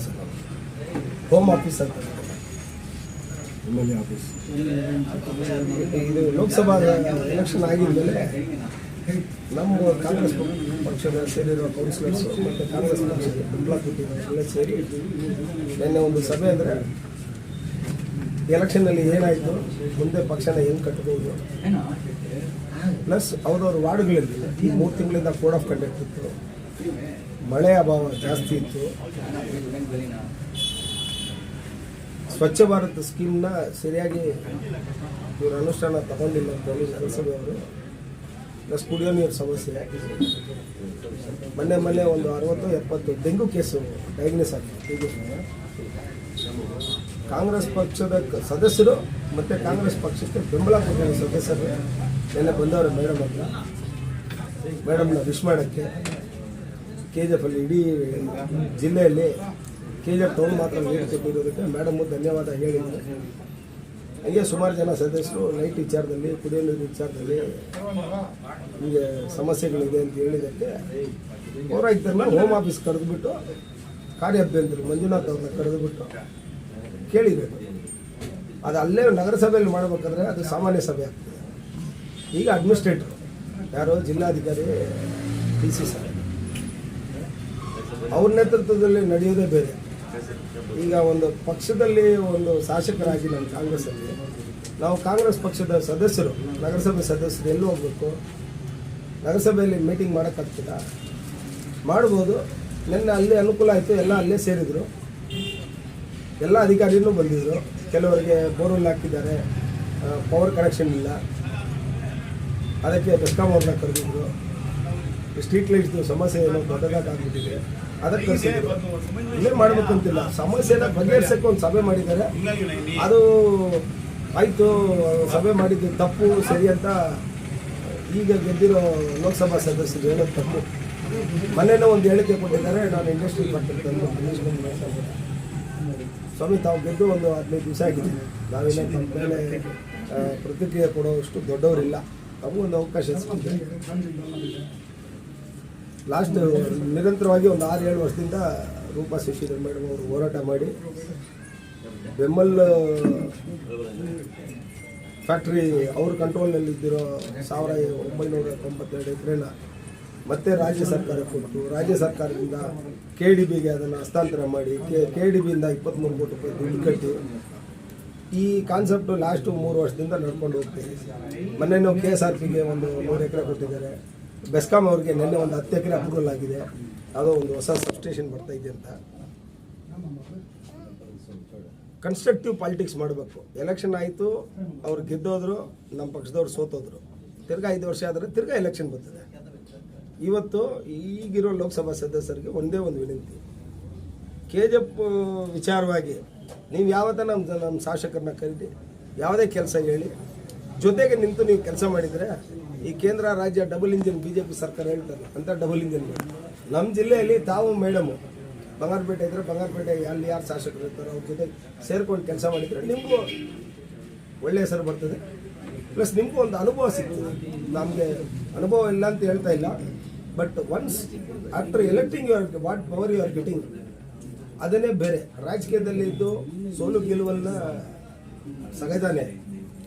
Sir. Home office ಅಂತ MLA office. ಇದು Lok Sabha election ಆಗಿದ್ಮೇಲೆ ನಮ್ಮ ಕಾಂಗ್ರೆಸ್ ಪಕ್ಷದ ಸೇರಿರೋ ಕೌನ್ಸಿಲರ್ಸ್ ಮತ್ತು ಕಾಂಗ್ರೆಸ್ ಪಕ್ಷದ ಬೆಂಬಲ ಕೊಟ್ಟಿರೋರೆಲ್ಲ ಸೇರಿ ನಿನ್ನೆ ಒಂದು ಸಭೆ ಅಂದರೆ ಎಲೆಕ್ಷನ್ನಲ್ಲಿ ಏನಾಯಿತು, ಮುಂದೆ ಪಕ್ಷನ ಹೆಂಗೆ ಕಟ್ಬೋದು, ಪ್ಲಸ್ ಅವ್ರವ್ರ ವಾರ್ಡ್ಗಳಲ್ಲಿ ಈ 3 ತಿಂಗಳಿಂದ ಕೋಡ್ ಆಫ್ ಕಂಡಕ್ಟ್ ಇತ್ತು, ಮಳೆ ಅಭಾವ ಜಾಸ್ತಿ ಇತ್ತು, ಸ್ವಚ್ಛ ಭಾರತ್ ಸ್ಕೀಮ್ನ ಸರಿಯಾಗಿ ಇವರು ಅನುಷ್ಠಾನ ತಗೊಂಡಿಲ್ಲ ಅಂತ ಹೇಳಿ ನಗರಸಭೆಯವರು, ಪ್ಲಸ್ ಕುಡಿಯೋ ನೀರು ಸಮಸ್ಯೆ, ಮೊನ್ನೆ ಒಂದು 60-70 ಡೆಂಗು ಕೇಸು ಡಯಾಗ್ನೋಸ್ ಆಗಿದೆ. ಕಾಂಗ್ರೆಸ್ ಪಕ್ಷದ ಸದಸ್ಯರು ಮತ್ತು ಕಾಂಗ್ರೆಸ್ ಪಕ್ಷಕ್ಕೆ ಬೆಂಬಲ ಕೊಟ್ಟಿರೋ ಸದಸ್ಯರು ಎಲ್ಲ ಬಂದವರು ಮೇಡಮ್ ಹತ್ರ, ಮೇಡಮ್ನ ವಿಶ್ ಮಾಡೋಕ್ಕೆ KGF ಅಲ್ಲಿ ಇಡೀ ಜಿಲ್ಲೆಯಲ್ಲಿ KGF ಟೌನ್ ಮಾತ್ರ ನೀರು ಕೊಟ್ಟಿರೋದಕ್ಕೆ ಮೇಡಮು ಧನ್ಯವಾದ ಹೇಳಿದ್ರು. ಹೀಗೆ ಸುಮಾರು ಜನ ಸದಸ್ಯರು ಲೈಟ್ ವಿಚಾರದಲ್ಲಿ, ಕುಡಿಯೋ ನೀರು ವಿಚಾರದಲ್ಲಿ ಹೀಗೆ ಸಮಸ್ಯೆಗಳಿದೆ ಅಂತ ಹೇಳಿದ್ದಕ್ಕೆ ಪೌರಾಯುಕ್ತರನ್ನ ಹೋಮ್ ಆಫೀಸ್ ಕರೆದುಬಿಟ್ಟು ಕಾರ್ಯಾಭ್ಯಂತರು ಮಂಜುನಾಥ್ ಅವ್ರನ್ನ ಕರೆದುಬಿಟ್ಟು ಕೇಳಿದರು. ಅದು ಅಲ್ಲೇ ನಗರಸಭೆಯಲ್ಲಿ ಮಾಡಬೇಕಾದ್ರೆ ಅದು ಸಾಮಾನ್ಯ ಸಭೆ ಆಗ್ತದೆ. ಈಗ ಅಡ್ಮಿನಿಸ್ಟ್ರೇಟರ್ ಯಾರೋ ಜಿಲ್ಲಾಧಿಕಾರಿ DC ಸರ್ ಅವ್ರ ನೇತೃತ್ವದಲ್ಲಿ ನಡೆಯೋದೇ ಬೇರೆ. ಈಗ ಒಂದು ಪಕ್ಷದಲ್ಲಿ ಒಂದು ಶಾಸಕರಾಗಿ ನಮ್ಮ ಕಾಂಗ್ರೆಸ್ಸಲ್ಲಿ ನಾವು ಕಾಂಗ್ರೆಸ್ ಪಕ್ಷದ ಸದಸ್ಯರು, ನಗರಸಭೆ ಸದಸ್ಯರು ಎಲ್ಲೂ ಹೋಗ್ಬೇಕು, ನಗರಸಭೆಯಲ್ಲಿ ಮೀಟಿಂಗ್ ಮಾಡೋಕ್ಕಾಗ್ತಿಲ್ಲ, ಮಾಡ್ಬೋದು. ನಿನ್ನೆ ಅಲ್ಲೇ ಅನುಕೂಲ ಆಯಿತು, ಎಲ್ಲ ಅಲ್ಲೇ ಸೇರಿದರು, ಎಲ್ಲ ಅಧಿಕಾರಿನೂ ಬಂದಿದ್ದರು. ಕೆಲವರಿಗೆ ಬೋರ್ವೆಲ್ ಹಾಕಿದ್ದಾರೆ, ಪವರ್ ಕನೆಕ್ಷನ್ ಇಲ್ಲ, ಅದಕ್ಕೆ ಬೆಸ್ಕಾಂ ಅವ್ರನ್ನ ಕರೆದಿದ್ರು. ಸ್ಟ್ರೀಟ್ ಲೈಟ್ದು ಸಮಸ್ಯೆ ಏನೋ ದೊಡ್ಡದಾಗ್ಬಿಟ್ಟಿದೆ, ಅದಕ್ಕೆ ಕಳಿಸಿದ್ರು. ಇಲ್ಲೇ ಮಾಡಬೇಕಂತಿಲ್ಲ, ಸಮಸ್ಯೆನ ಬಗೆಹರಿಸೋಕ್ಕೆ ಒಂದು ಸಭೆ ಮಾಡಿದ್ದಾರೆ. ಅದು ಆಯಿತು, ಸಭೆ ಮಾಡಿದ್ದು ತಪ್ಪು ಸರಿ ಅಂತ ಈಗ ಗೆದ್ದಿರೋ ಲೋಕಸಭಾ ಸದಸ್ಯರು ಹೇಳೋದು ತಪ್ಪು. ಮೊನ್ನೆನೂ ಒಂದು ಹೇಳಿಕೆ ಕೊಟ್ಟಿದ್ದಾರೆ, ನಾನು ಇಂಡಸ್ಟ್ರಿ ಬರ್ತಿರ್ತಂದು ಸ್ವಾಮಿ ತಾವು ಗೆದ್ದು ಒಂದು 15 ದಿವಸ ಆಗಿದೆ, ನಾವೇನೋ ತಮ್ಮ ಮೇಲೆ ಪ್ರತಿಕ್ರಿಯೆ ಕೊಡೋಷ್ಟು ದೊಡ್ಡವರಿಲ್ಲ, ನಮಗೊಂದು ಅವಕಾಶ ಸಿಕ್ಕಿದೆ. ಲಾಸ್ಟ್ ನಿರಂತರವಾಗಿ ಒಂದು 6-7 ವರ್ಷದಿಂದ ರೂಪಾ ಶಶಿಧರ್ ಮೇಡಮ್ ಅವರು ಹೋರಾಟ ಮಾಡಿ ಬೆಮ್ಮಲ್ ಫ್ಯಾಕ್ಟ್ರಿ ಅವ್ರ ಕಂಟ್ರೋಲ್ನಲ್ಲಿದ್ದಿರೋ 1992 ಎಕರೆನ ಮತ್ತೆ ರಾಜ್ಯ ಸರ್ಕಾರ ಕೊಟ್ಟು, ರಾಜ್ಯ ಸರ್ಕಾರದಿಂದ KDBಗೆ ಅದನ್ನು ಹಸ್ತಾಂತರ ಮಾಡಿ KDBಯಿಂದ 23 ಕೋಟಿ ರೂಪಾಯಿ ದುಡ್ಡು ಕಟ್ಟಿ ಈ ಕಾನ್ಸೆಪ್ಟ್ ಲಾಸ್ಟು 3 ವರ್ಷದಿಂದ ನಡ್ಕೊಂಡು ಹೋಗ್ತೀವಿ. ಮೊನ್ನೆ KSRPಗೆ ಒಂದು 100 ಎಕರೆ ಕೊಟ್ಟಿದ್ದಾರೆ. ಬೆಸ್ಕಾಂ ಅವ್ರಿಗೆ ನಿನ್ನೆ ಒಂದು 10 ಎಕರೆ ಅಪ್ರೂವಲ್ ಆಗಿದೆ, ಯಾವುದೋ ಒಂದು ಹೊಸ ಸಬ್ಸ್ಟೇಷನ್ ಬರ್ತಾ ಇದೆ ಅಂತ. ಕನ್ಸ್ಟ್ರಕ್ಟಿವ್ ಪಾಲಿಟಿಕ್ಸ್ ಮಾಡಬೇಕು. ಎಲೆಕ್ಷನ್ ಆಯಿತು, ಅವ್ರು ಗೆದ್ದೋದ್ರು, ನಮ್ಮ ಪಕ್ಷದವ್ರು ಸೋತೋದ್ರು, ತಿರ್ಗಾ 5 ವರ್ಷ ಆದರೆ ತಿರ್ಗಾ ಎಲೆಕ್ಷನ್ ಬರ್ತದೆ. ಇವತ್ತು ಈಗಿರೋ ಲೋಕಸಭಾ ಸದಸ್ಯರಿಗೆ ಒಂದೇ ಒಂದು ವಿನಂತಿ, KGF ವಿಚಾರವಾಗಿ ನೀವು ಯಾವತ್ತ ನಮ್ಮ ಶಾಸಕರನ್ನ ಕರೀರಿ, ಯಾವುದೇ ಕೆಲಸ ಹೇಳಿ, ಜೊತೆಗೆ ನಿಂತು ನೀವು ಕೆಲಸ ಮಾಡಿದರೆ ಈ ಕೇಂದ್ರ ರಾಜ್ಯ ಡಬಲ್ ಇಂಜಿನ್ BJP ಸರ್ಕಾರ ಹೇಳ್ತಾರೆ ಅಂತ ಡಬಲ್ ಇಂಜಿನ್ ಮಾಡಿ ನಮ್ಮ ಜಿಲ್ಲೆಯಲ್ಲಿ ತಾವು ಮೇಡಮು ಬಂಗಾರಪೇಟೆ ಇದ್ದರೆ ಬಂಗಾರಪೇಟೆ ಅಲ್ಲಿ ಯಾರು ಶಾಸಕರು ಇರ್ತಾರೋ ಅವ್ರ ಜೊತೆ ಸೇರ್ಕೊಂಡು ಕೆಲಸ ಮಾಡಿದರೆ ನಿಮಗೂ ಒಳ್ಳೆಯ ಹೆಸರು ಬರ್ತದೆ, ಪ್ಲಸ್ ನಿಮಗೂ ಒಂದು ಅನುಭವ ಸಿಗ್ತದೆ. ನಮಗೆ ಅನುಭವ ಇಲ್ಲ ಅಂತ ಹೇಳ್ತಾ ಇಲ್ಲ, but once after electing what power you are getting ಅದನ್ನೇ ಬೇರೆ. ರಾಜಕೀಯದಲ್ಲಿ ಇದ್ದು ಸೋಲು ಗೆಲುವನ್ನ ಸಗದಾನೆ,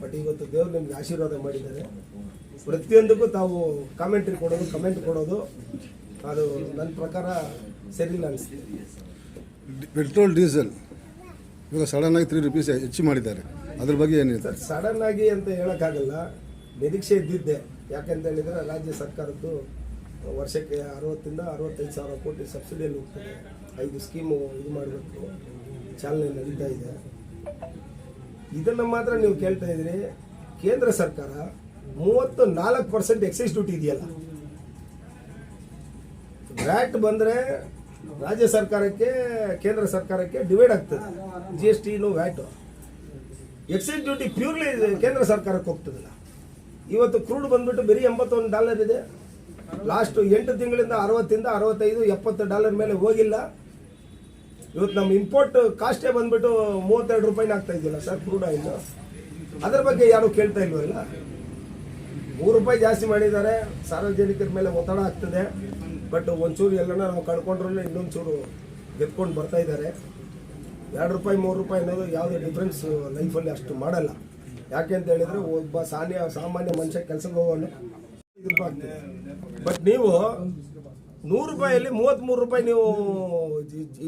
ಬಟ್ ಇವತ್ತು ದೇವರು ನಿಮ್ಗೆ ಆಶೀರ್ವಾದ ಮಾಡಿದ್ದಾರೆ. ಪ್ರತಿಯೊಂದಕ್ಕೂ ತಾವು ಕಮೆಂಟ್ ಕೊಡೋದು ಅದು ನನ್ನ ಪ್ರಕಾರ ಸರಿಯಿಲ್ಲ ಅನಿಸ್ತಿದೆ. ಪೆಟ್ರೋಲ್ ಡೀಸೆಲ್ ಇವಾಗ ಸಡನ್ ಆಗಿ 3 ರೂಪೀಸ್ ಹೆಚ್ಚು ಮಾಡಿದ್ದಾರೆ, ಅದ್ರ ಬಗ್ಗೆ ಏನಿದೆ ಸರ್? ಸಡನ್ ಆಗಿ ಅಂತ ಹೇಳೋಕ್ಕಾಗಲ್ಲ, ನಿರೀಕ್ಷೆ ಇದ್ದಿದ್ದೆ. ಯಾಕಂತ ಹೇಳಿದರೆ ರಾಜ್ಯ ಸರ್ಕಾರದ್ದು ವರ್ಷಕ್ಕೆ 60 ಇಂದ 65 ಸಾವಿರ ಕೋಟಿ ಸಬ್ಸಿಡಿಯಲ್ಲಿ ಹೋಗ್ತದೆ. 5 ಸ್ಕೀಮು ಇದು ಮಾಡಬೇಕು, ಚಾಲನೆ ನಡೀತಾ ಇದೆ. ಇದನ್ನು ಮಾತ್ರ ನೀವು ಕೇಳ್ತಾ ಇದ್ದೀರಿ. ಕೇಂದ್ರ ಸರ್ಕಾರ 34% ಎಕ್ಸೈಸ್ ಡ್ಯೂಟಿ ಇದೆಯಲ್ಲ, ವ್ಯಾಟ್ ಬಂದರೆ ರಾಜ್ಯ ಸರ್ಕಾರಕ್ಕೆ ಕೇಂದ್ರ ಸರ್ಕಾರಕ್ಕೆ ಡಿವೈಡ್ ಆಗ್ತದೆ. GST watt, excise duty purely ಕೇಂದ್ರ ಸರ್ಕಾರಕ್ಕೆ ಹೋಗ್ತದಲ್ಲ. ಇವತ್ತು ಕ್ರೂಡ್ ಬಂದ್ಬಿಟ್ಟು ಬರೀ $81 ಇದೆ. ಲಾಸ್ಟ್ 8 ತಿಂಗಳಿಂದ 60 ಇಂದ 65, $70 ಮೇಲೆ ಹೋಗಿಲ್ಲ. ಇವತ್ತು ನಮ್ಮ ಇಂಪೋರ್ಟ್ ಕಾಸ್ಟೇ ಬಂದ್ಬಿಟ್ಟು 32 ರೂಪಾಯಿನ ಆಗ್ತಾ ಇದೆಯಲ್ಲ ಸರ್ ಕ್ರೂಡ್ ಆಯಿಲ್. ಅದರ ಬಗ್ಗೆ ಯಾರು ಕೇಳ್ತಾ ಇಲ್ವಲ್ಲ. 3 ರೂಪಾಯಿ ಜಾಸ್ತಿ ಮಾಡಿದ್ದಾರೆ, ಸಾರ್ವಜನಿಕರ ಮೇಲೆ ಒತ್ತಡ ಆಗ್ತದೆ. ಬಟ್ ಒಂಚೂರು ಎಲ್ಲನ ನಾವು ಕಳ್ಕೊಂಡ್ರಲ್ಲೇ ಇನ್ನೊಂದು ಚೂರು ಗೆದ್ಕೊಂಡು ಬರ್ತಾ ಇದ್ದಾರೆ. 2 ರೂಪಾಯಿ 3 ರೂಪಾಯಿ ಅನ್ನೋದು ಯಾವುದೇ ಡಿಫ್ರೆನ್ಸ್ ಲೈಫಲ್ಲಿ ಅಷ್ಟು ಮಾಡಲ್ಲ. ಯಾಕೆ ಅಂತ ಹೇಳಿದ್ರೆ ಒಬ್ಬ ಸಾಮಾನ್ಯ ಮನುಷ್ಯ ಕೆಲಸಕ್ಕೆ ಹೋಗೋನು ಆಗ್ತದೆ. ಬಟ್ ನೀವು 100 ರೂಪಾಯಲ್ಲಿ 33 ರೂಪಾಯಿ ನೀವು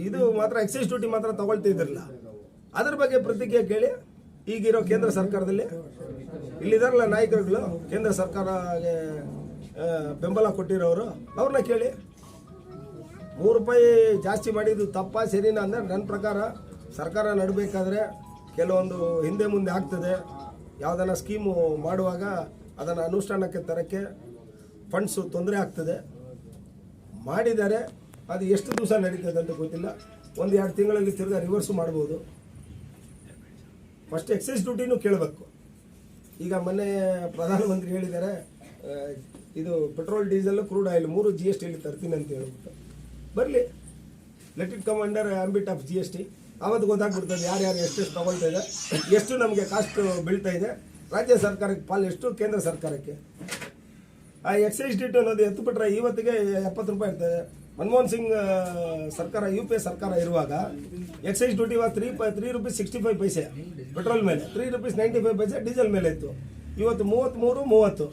ಇದು ಮಾತ್ರ ಎಕ್ಸೈಸ್ ಡ್ಯೂಟಿ ಮಾತ್ರ ತಗೊಳ್ತಿದ್ರಲ್ಲ, ಅದ್ರ ಬಗ್ಗೆ ಪ್ರತಿಕ್ರಿಯೆ ಕೇಳಿ. ಈಗಿರೋ ಕೇಂದ್ರ ಸರ್ಕಾರದಲ್ಲಿ ಇಲ್ಲಿದಾರಲ್ಲ ನಾಯಕರುಗಳು, ಕೇಂದ್ರ ಸರ್ಕಾರಕ್ಕೆ ಬೆಂಬಲ ಕೊಟ್ಟಿರೋರು, ಅವ್ರನ್ನ ಕೇಳಿ. 3 ರೂಪಾಯಿ ಜಾಸ್ತಿ ಮಾಡಿದ್ದು ತಪ್ಪ ಸರಿನಾ ಅಂದರೆ ನನ್ನ ಪ್ರಕಾರ ಸರ್ಕಾರ ನಡಬೇಕಾದ್ರೆ ಕೆಲವೊಂದು ಹಿಂದೆ ಮುಂದೆ ಆಗ್ತದೆ. ಯಾವುದನ್ನ ಸ್ಕೀಮು ಮಾಡುವಾಗ ಅದನ್ನು ಅನುಷ್ಠಾನಕ್ಕೆ ತರೋಕ್ಕೆ ಫಂಡ್ಸು ತೊಂದರೆ ಆಗ್ತದೆ. ಮಾಡಿದ್ದಾರೆ, ಅದು ಎಷ್ಟು ದಿವಸ ನಡೀತದೆ ಅಂತ ಗೊತ್ತಿಲ್ಲ. 1-2 ತಿಂಗಳಲ್ಲಿ ತಿರ್ಗಾ ರಿವರ್ಸು ಮಾಡ್ಬೋದು. ಫಸ್ಟ್ ಎಕ್ಸೈಸ್ ಡ್ಯೂಟಿನೂ ಕೇಳಬೇಕು. ಈಗ ಮೊನ್ನೆ ಪ್ರಧಾನಮಂತ್ರಿ ಹೇಳಿದ್ದಾರೆ, ಇದು ಪೆಟ್ರೋಲ್ ಡೀಸೆಲ್ ಕ್ರೂಡ್ ಆಯಿಲ್ 3 GSTಯಲ್ಲಿ ತರ್ತೀನಿ ಅಂತ ಹೇಳ್ಬಿಟ್ಟು. ಬರಲಿ, let it come under ambit of GST. ಆವತ್ತು ಗೊತ್ತಾಗ್ಬಿಡ್ತದೆ ಯಾರ್ಯಾರು ಎಷ್ಟೆಷ್ಟು ತಗೊಳ್ತಾ ಇದೆ, ಎಷ್ಟು ನಮಗೆ ಕಾಸ್ಟ್ ಬೀಳ್ತಾ ಇದೆ, ರಾಜ್ಯ ಸರ್ಕಾರಕ್ಕೆ ಪಾಲು ಎಷ್ಟು, ಕೇಂದ್ರ ಸರ್ಕಾರಕ್ಕೆ. ಆ ಎಕ್ಸೈಸ್ ಡ್ಯೂಟಿ ಅನ್ನೋದು ಎತ್ತು ಬಿಟ್ರೆ ಇವತ್ತಿಗೆ 70 ರೂಪಾಯಿ ಇರ್ತದೆ. ಮನಮೋಹನ್ ಸಿಂಗ್ ಸರ್ಕಾರ UPA ಸರ್ಕಾರ ಇರುವಾಗ ಎಕ್ಸೈಸ್ ಡ್ಯೂಟಿ 3 ರೂಪೀಸ್ 65 ಪೈಸೆ ಪೆಟ್ರೋಲ್ ಮೇಲೆ, 3 ರೂಪೀಸ್ 95 ಪೈಸೆ ಡೀಸೆಲ್ ಮೇಲೆ ಇತ್ತು. ಇವತ್ತು 33-30.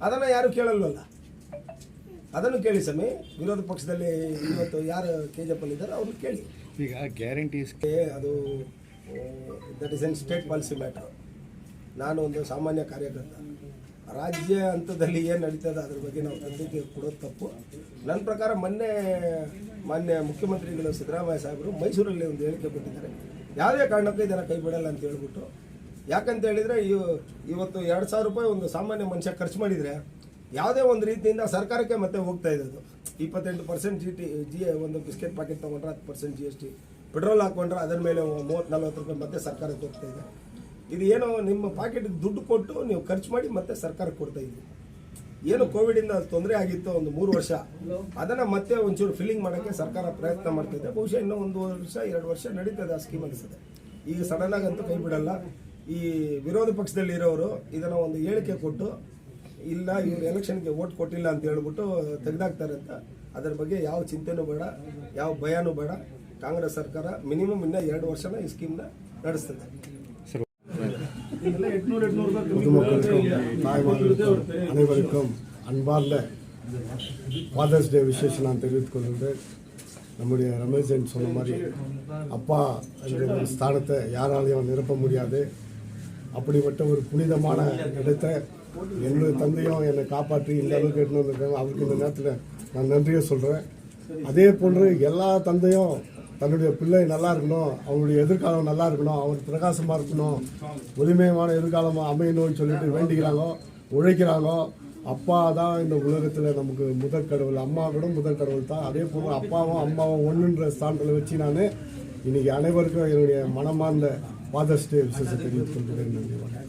ಅದನ್ನು ಯಾರು ಕೇಳಲ್ವಲ್ಲ. ಅದನ್ನು ಕೇಳಿ ಸ್ವಾಮಿ. ವಿರೋಧ ಪಕ್ಷದಲ್ಲಿ ಇವತ್ತು ಯಾರು KJP ಇದ್ದಾರೆ ಅವ್ರನ್ನ ಕೇಳಿ. ಈಗ ಗ್ಯಾರಂಟೀಸ್ ಅದು that is N state policy matter. ನಾನು ಒಂದು ಸಾಮಾನ್ಯ ಕಾರ್ಯಕರ್ತ. ರಾಜ್ಯ ಹಂತದಲ್ಲಿ ಏನು ನಡೀತದೆ ಅದ್ರ ಬಗ್ಗೆ ನಾವು ಪ್ರತಿಕ್ರಿಯೆ ಕೊಡೋದು ತಪ್ಪು. ನನ್ನ ಪ್ರಕಾರ ಮಾನ್ಯ ಮುಖ್ಯಮಂತ್ರಿಗಳು ಸಿದ್ದರಾಮಯ್ಯ ಸಾಹೇಬರು ಮೈಸೂರಲ್ಲಿ ಒಂದು ಹೇಳಿಕೆ ಕೊಟ್ಟಿದ್ದಾರೆ, ಯಾವುದೇ ಕಾರಣಕ್ಕೂ ಇದನ್ನು ಕೈ ಬಿಡಲ್ಲ ಅಂತ ಹೇಳ್ಬಿಟ್ಟು. ಯಾಕಂತ ಹೇಳಿದರೆ ಇವತ್ತು 2,000 ರೂಪಾಯಿ ಒಂದು ಸಾಮಾನ್ಯ ಮನುಷ್ಯ ಖರ್ಚು ಮಾಡಿದರೆ ಯಾವುದೇ ಒಂದು ರೀತಿಯಿಂದ ಸರ್ಕಾರಕ್ಕೆ ಮತ್ತೆ ಹೋಗ್ತಾ ಇದ್ದದು. 28% ಒಂದು ಬಿಸ್ಕೆಟ್ ಪ್ಯಾಕೆಟ್ ತೊಗೊಂಡ್ರೆ 10% GST, ಪೆಟ್ರೋಲ್ ಹಾಕ್ಕೊಂಡ್ರೆ ಅದರ ಮೇಲೆ 30-40 ರೂಪಾಯಿ ಮತ್ತೆ ಸರ್ಕಾರಕ್ಕೆ ಹೋಗ್ತಾ ಇದೆ. ಇದು ಏನೋ ನಿಮ್ಮ ಪಾಕೆಟ್ಗೆ ದುಡ್ಡು ಕೊಟ್ಟು ನೀವು ಖರ್ಚು ಮಾಡಿ ಮತ್ತೆ ಸರ್ಕಾರಕ್ಕೆ ಕೊಡ್ತಾ ಇದ್ದೀವಿ. ಏನು ಕೋವಿಡಿಂದ ತೊಂದರೆ ಆಗಿತ್ತು ಒಂದು 3 ವರ್ಷ, ಅದನ್ನು ಮತ್ತೆ ಒಂಚೂರು ಫಿಲ್ಲಿಂಗ್ ಮಾಡೋಕ್ಕೆ ಸರ್ಕಾರ ಪ್ರಯತ್ನ ಮಾಡ್ತಿದೆ. ಬಹುಶಃ ಇನ್ನೂ 1 ವರ್ಷ 2 ವರ್ಷ ನಡೀತದೆ ಆ ಸ್ಕೀಮ್ ಅನಿಸ್ತದೆ. ಈಗ ಸಡನ್ನಾಗಿ ಅಂತೂ ಕೈ ಬಿಡಲ್ಲ. ಈ ವಿರೋಧ ಪಕ್ಷದಲ್ಲಿ ಇರೋರು ಇದನ್ನು ಒಂದು ಹೇಳಿಕೆ ಕೊಟ್ಟು, ಇಲ್ಲ ಇವ್ರು ಎಲೆಕ್ಷನ್ಗೆ ವೋಟ್ ಕೊಟ್ಟಿಲ್ಲ ಅಂತ ಹೇಳ್ಬಿಟ್ಟು ತೆಗೆದಾಕ್ತಾರೆ ಅಂತ, ಅದರ ಬಗ್ಗೆ ಯಾವ ಚಿಂತೆನೂ ಬೇಡ, ಯಾವ ಭಯನೂ ಬೇಡ. ಕಾಂಗ್ರೆಸ್ ಸರ್ಕಾರ ಮಿನಿಮಮ್ ಇನ್ನ 2 ವರ್ಷನ ಈ ಸ್ಕೀಮ್ನ ನಡೆಸ್ತದೆ. பொதுமக்களுக்கும் தாய்மார்களுக்கும் அனைவருக்கும் அன்பார்ந்த ஃபாதர்ஸ் டே விஷயத்தை நான் தெரிவித்துக் கொள்கின்றேன். நம்முடைய ரமேஷன் சொன்ன மாதிரி அப்பா என்ற ஒரு ஸ்தானத்தை யாராலையும் நிரப்ப முடியாது. அப்படிப்பட்ட ஒரு புனிதமான இடத்தை என்னுடைய தந்தையும் என்னை காப்பாற்றி இந்த அளவுக்கு எடுத்து வந்திருக்காங்க. அவருக்கு இந்த நேரத்தில் நான் நன்றியை சொல்கிறேன். அதே போன்று எல்லா தந்தையும் தன்னுடைய பிள்ளை நல்லா இருக்கணும், அவங்களுடைய எதிர்காலம் நல்லா இருக்கணும், அவர் பிரகாசமாக இருக்கணும், ஒளிமயமான எதிர்காலமாக அமையணும்னு சொல்லிட்டு வேண்டிக்கிறாங்க, உழைக்கிறாங்க. அப்பா தான் இந்த உலகத்தில் நமக்கு முதல் கடவுள், அம்மா கூட முதல் கடவுள் தான். அதே போல் அப்பாவும் அம்மாவும் ஒன்றுன்ற ஸ்தானத்தில் வச்சு நான் இன்னைக்கு அனைவருக்கும் என்னுடைய மனமார்ந்த ஃபாதர்ஸ் டே விசேஷத்தை தெரிவித்துக் கொள்கிறேன். நன்றி.